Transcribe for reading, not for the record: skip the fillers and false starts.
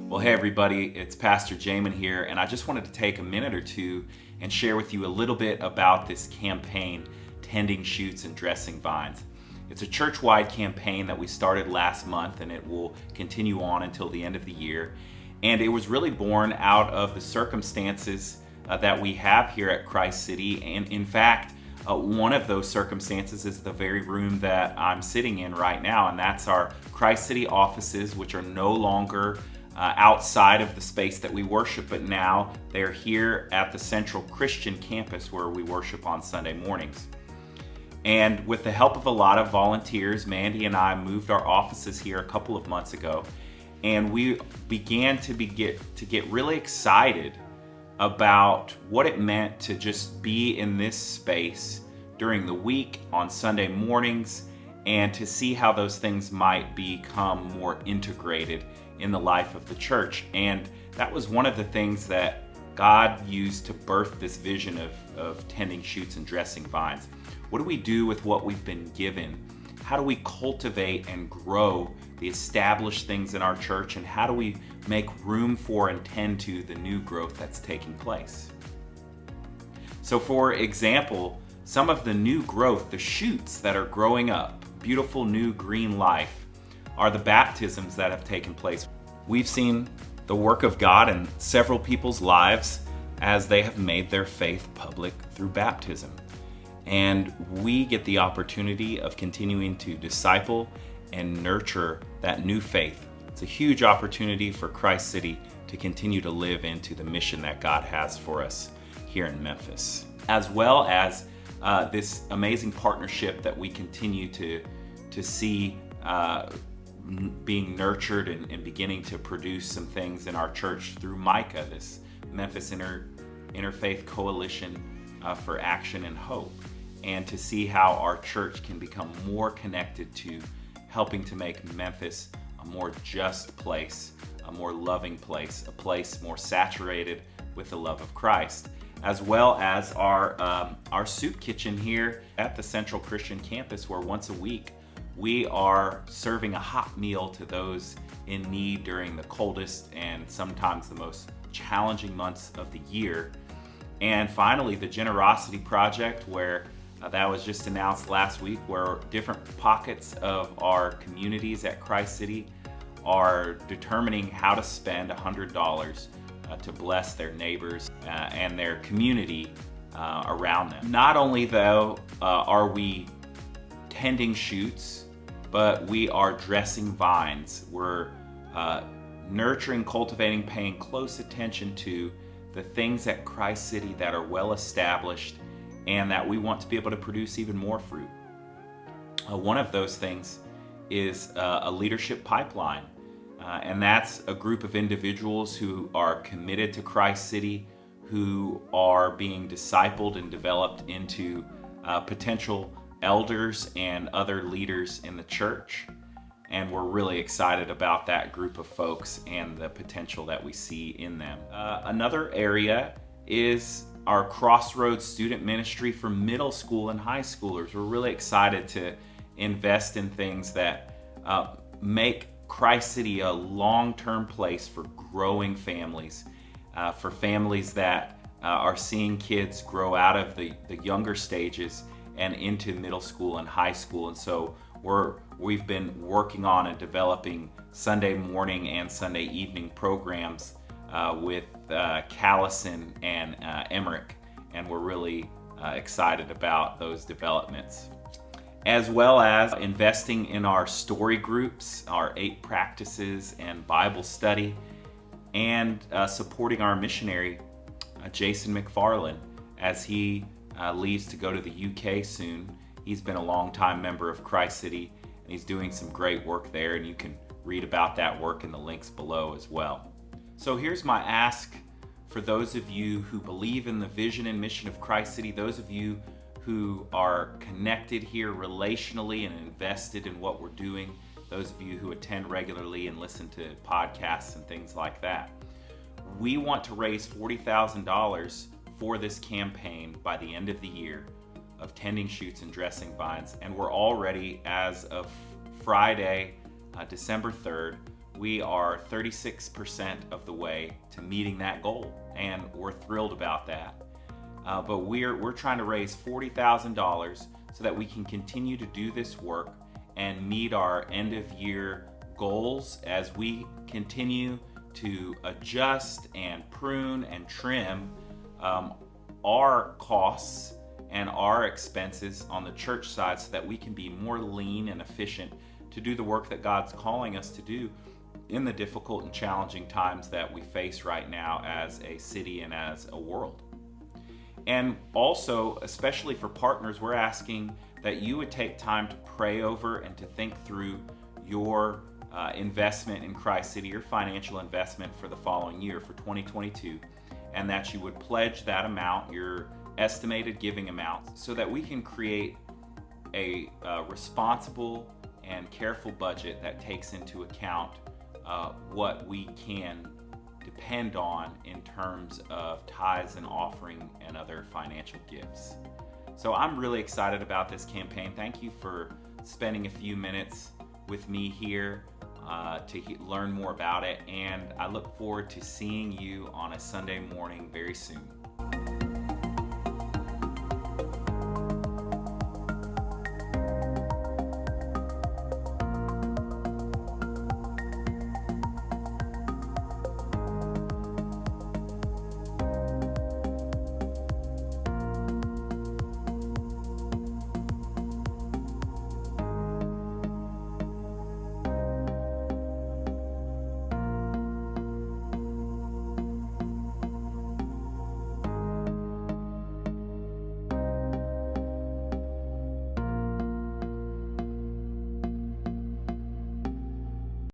Well, hey everybody, it's Pastor Jamin here, and I just wanted to take a minute or two and share with you a little bit about this campaign, Tending Shoots and Dressing Vines. It's a church-wide campaign that we started last month, and it will continue on until the end of the year. And it was really born out of the circumstances that we have here at Christ City. And in fact, one of those circumstances is the very room that I'm sitting in right now, and that's our Christ City offices, which are no longer outside of the space that we worship, but now they're here at the Central Christian campus where we worship on Sunday mornings. And with the help of a lot of volunteers, Mandy and I moved our offices here a couple of months ago, and we began to get really excited about what it meant to just be in this space during the week on Sunday mornings, and to see how those things might become more integrated in the life of the church. And that was one of the things that God used to birth this vision of tending shoots and dressing vines. What do we do with what we've been given? How do we cultivate and grow the established things in our church? And how do we make room for and tend to the new growth that's taking place? So for example, some of the new growth, the shoots that are growing up, beautiful new green life, are the baptisms that have taken place. We've seen the work of God in several people's lives as they have made their faith public through baptism. And we get the opportunity of continuing to disciple and nurture that new faith. It's a huge opportunity for Christ City to continue to live into the mission that God has for us here in Memphis, as well as this amazing partnership that we continue to see being nurtured and beginning to produce some things in our church through Micah, this Memphis Interfaith Coalition for Action and Hope, and to see how our church can become more connected to helping to make Memphis a more just place, a more loving place, a place more saturated with the love of Christ, as well as our soup kitchen here at the Central Christian campus, where once a week we are serving a hot meal to those in need during the coldest and sometimes the most challenging months of the year. And finally, the Generosity Project, where that was just announced last week, where different pockets of our communities at Christ City are determining how to spend $100 to bless their neighbors and their community around them. Not only though are we tending shoots, but we are dressing vines. We're nurturing, cultivating, paying close attention to the things at Christ City that are well established and that we want to be able to produce even more fruit. One of those things is a leadership pipeline, and that's a group of individuals who are committed to Christ City, who are being discipled and developed into potential elders and other leaders in the church. And we're really excited about that group of folks and the potential that we see in them. Another area is our Crossroads student ministry for middle school and high schoolers. We're really excited to invest in things that make Christ City a long-term place for growing families, for families that are seeing kids grow out of the younger stages and into middle school and high school. And so we've been working on and developing Sunday morning and Sunday evening programs with Callison and Emmerich, and we're really excited about those developments. As well as investing in our story groups, our 8 practices and Bible study, and supporting our missionary, Jason McFarland, as he leaves to go to the UK soon. He's been a long-time member of Christ City, and he's doing some great work there, and you can read about that work in the links below as well. So here's my ask for those of you who believe in the vision and mission of Christ City, those of you who are connected here relationally and invested in what we're doing, those of you who attend regularly and listen to podcasts and things like that. We want to raise $40,000 for this campaign by the end of the year of tending shoots and dressing vines, and we're already, as of Friday, December 3rd, we are 36% of the way to meeting that goal, and we're thrilled about that. But we're trying to raise $40,000 so that we can continue to do this work and meet our end of year goals as we continue to adjust and prune and trim our costs and our expenses on the church side so that we can be more lean and efficient to do the work that God's calling us to do in the difficult and challenging times that we face right now as a city and as a world. And also, especially for partners, we're asking that you would take time to pray over and to think through your investment in Christ City, your financial investment for the following year, for 2022, and that you would pledge that amount, your estimated giving amount, so that we can create a responsible and careful budget that takes into account what we can depend on in terms of tithes and offering and other financial gifts. So I'm really excited about this campaign. Thank you for spending a few minutes with me here to learn more about it, and I look forward to seeing you on a Sunday morning very soon.